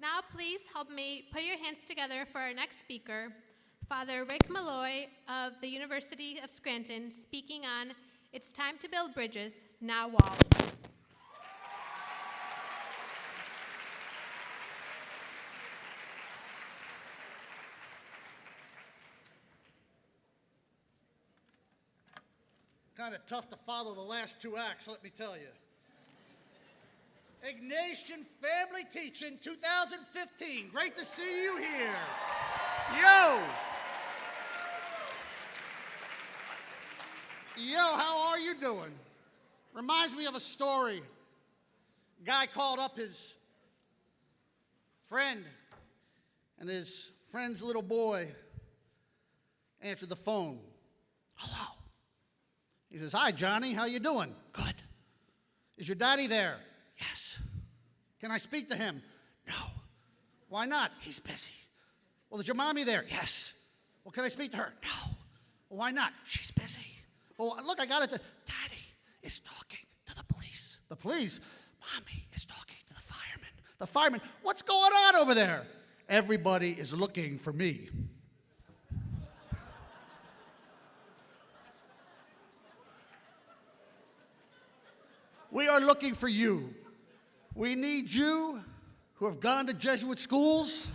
Now please help me put your hands together for our next speaker, Father Rick Malloy of the University of Scranton, speaking on It's Time to Build Bridges, Now Walls. Kind of tough to follow the last two acts, let me tell you. Ignatian Family Teaching 2015. Great to see you here. Yo! Yo, how are you doing? Reminds me of a story. Guy called up his friend, and his friend's little boy answered the phone. Hello. He says, hi, Johnny, how you doing? Good. Is your daddy there? Yes. Can I speak to him? No. Why not? He's busy. Well, is your mommy there? Yes. Well, can I speak to her? No. Well, why not? She's busy. Well, look, I got it. Daddy is talking to the police. The police? Mommy is talking to the firemen. The firemen? What's going on over there? Everybody is looking for me. We are looking for you. We need you who have gone to Jesuit schools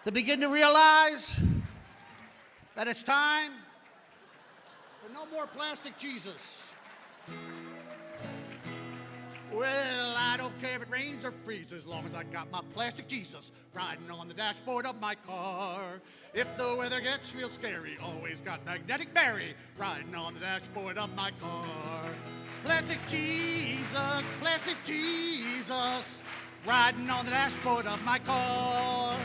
to begin to realize that it's time for no more plastic Jesus. Well, I don't care if it rains or freezes, as long as I got my plastic Jesus riding on the dashboard of my car. If the weather gets real scary, always got Magnetic Mary riding on the dashboard of my car. Plastic Jesus, riding on the dashboard of my car.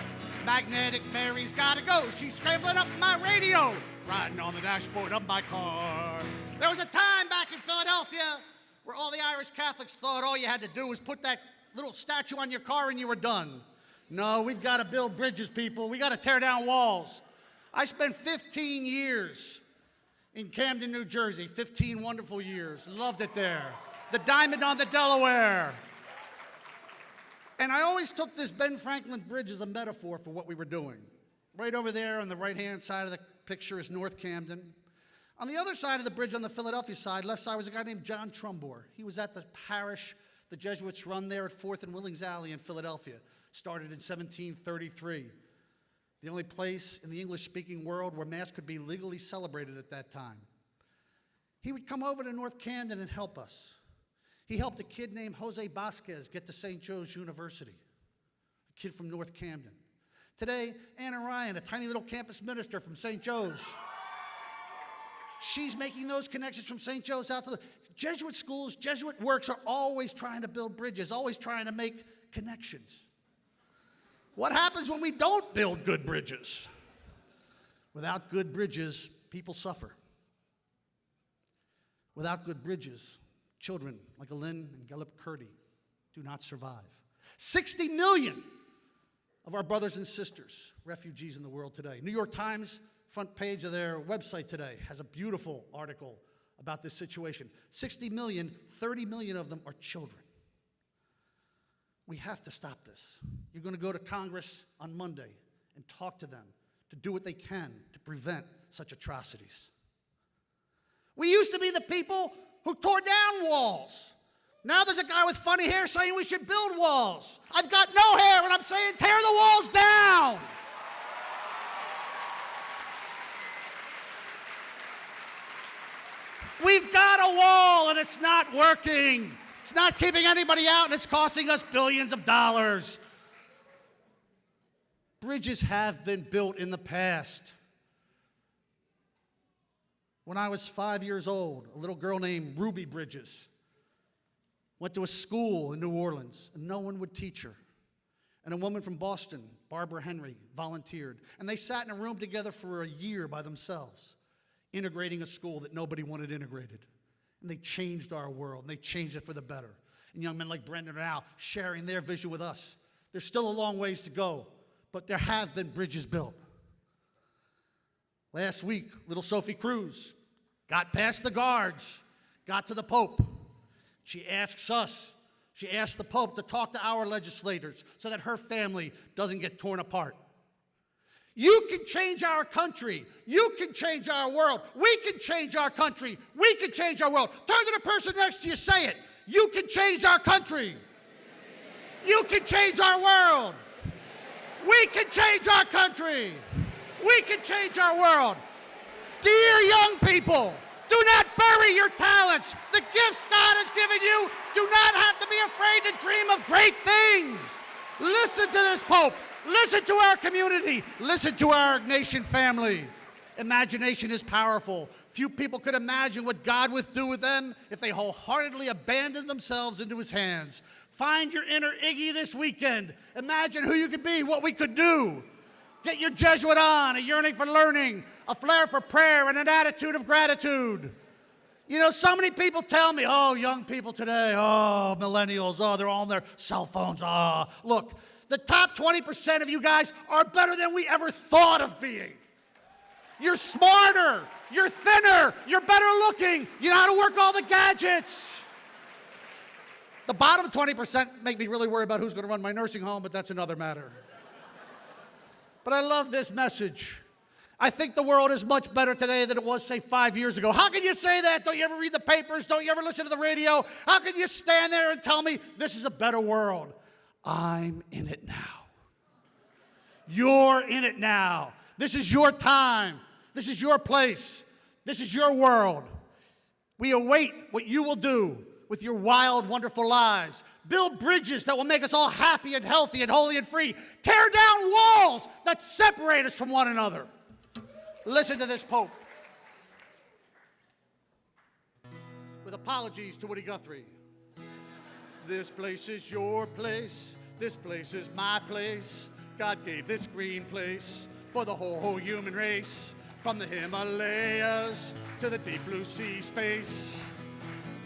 Magnetic Mary's gotta go, she's scrambling up my radio, riding on the dashboard of my car. There was a time back in Philadelphia where all the Irish Catholics thought all you had to do was put that little statue on your car and you were done. No, we've got to build bridges, people. We got to tear down walls. I spent 15 years in Camden, New Jersey, 15 wonderful years. Loved it there. The Diamond on the Delaware. And I always took this Ben Franklin Bridge as a metaphor for what we were doing. Right over there on the right-hand side of the picture is North Camden. On the other side of the bridge, on the Philadelphia side, left side, was a guy named John Trumbore. He was at the parish the Jesuits run there at 4th and Willings Alley in Philadelphia. Started in 1733. The only place in the English-speaking world where Mass could be legally celebrated at that time. He would come over to North Camden and help us. He helped a kid named Jose Vasquez get to St. Joe's University, a kid from North Camden. Today, Anna Ryan, a tiny little campus minister from St. Joe's, she's making those connections from St. Joe's out to the Jesuit schools. Jesuit works are always trying to build bridges, always trying to make connections. What happens when we don't build good bridges? Without good bridges, people suffer. Without good bridges, children like Alin and Gallup Curdy do not survive. 60 million of our brothers and sisters, refugees in the world today. New York Times front page of their website today has a beautiful article about this situation. 60 million, 30 million of them are children. We have to stop this. You're going to go to Congress on Monday and talk to them to do what they can to prevent such atrocities. We used to be the people who tore down walls. Now there's a guy with funny hair saying we should build walls. I've got no hair and I'm saying tear the walls down. We've got a wall and it's not working. It's not keeping anybody out and it's costing us billions of dollars. Bridges have been built in the past. When I was 5 years old, a little girl named Ruby Bridges went to a school in New Orleans and no one would teach her. And a woman from Boston, Barbara Henry, volunteered. And they sat in a room together for a year by themselves, integrating a school that nobody wanted integrated. And they changed our world, and they changed it for the better. And young men like Brendan and Al sharing their vision with us. There's still a long ways to go, but there have been bridges built. Last week, little Sophie Cruz got past the guards, got to the Pope. She asks us, She asked the Pope to talk to our legislators so that her family doesn't get torn apart. You can change our country. You can change our world. We can change our country. We can change our world. Turn to the person next to you, say it. You can change our country. You can change our world. We can change our country. We can change our world. Dear young people, do not bury your talents. The gifts God has given you, do not have to be afraid to dream of great things. Listen to this Pope. Listen to our community. Listen to our Ignatian family. Imagination is powerful. Few people could imagine what God would do with them if they wholeheartedly abandoned themselves into his hands. Find your inner Iggy this weekend. Imagine who you could be, what we could do. Get your Jesuit on, a yearning for learning, a flair for prayer, and an attitude of gratitude. You know, so many people tell me, oh, young people today, oh, millennials, oh, they're all on their cell phones. Oh. Look, the top 20% of you guys are better than we ever thought of being. You're smarter, you're thinner, you're better looking, you know how to work all the gadgets. The bottom 20% make me really worry about who's going to run my nursing home, but that's another matter. But I love this message. I think the world is much better today than it was, say, 5 years ago. How can you say that? Don't you ever read the papers? Don't you ever listen to the radio? How can you stand there and tell me this is a better world? I'm in it now. You're in it now. This is your time. This is your place. This is your world. We await what you will do with your wild, wonderful lives. Build bridges that will make us all happy and healthy and holy and free. Tear down walls that separate us from one another. Listen to this Pope. With apologies to Woody Guthrie. This place is your place. This place is my place. God gave this green place for the whole human race. From the Himalayas to the deep blue sea space.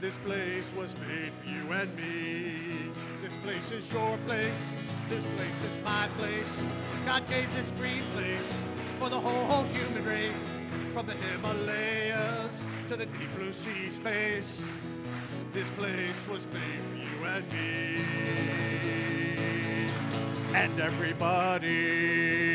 This place was made for you and me. This place is your place. This place is my place. God gave this green place for the whole human race. From the Himalayas to the deep blue sea space. This place was made for you and me. And everybody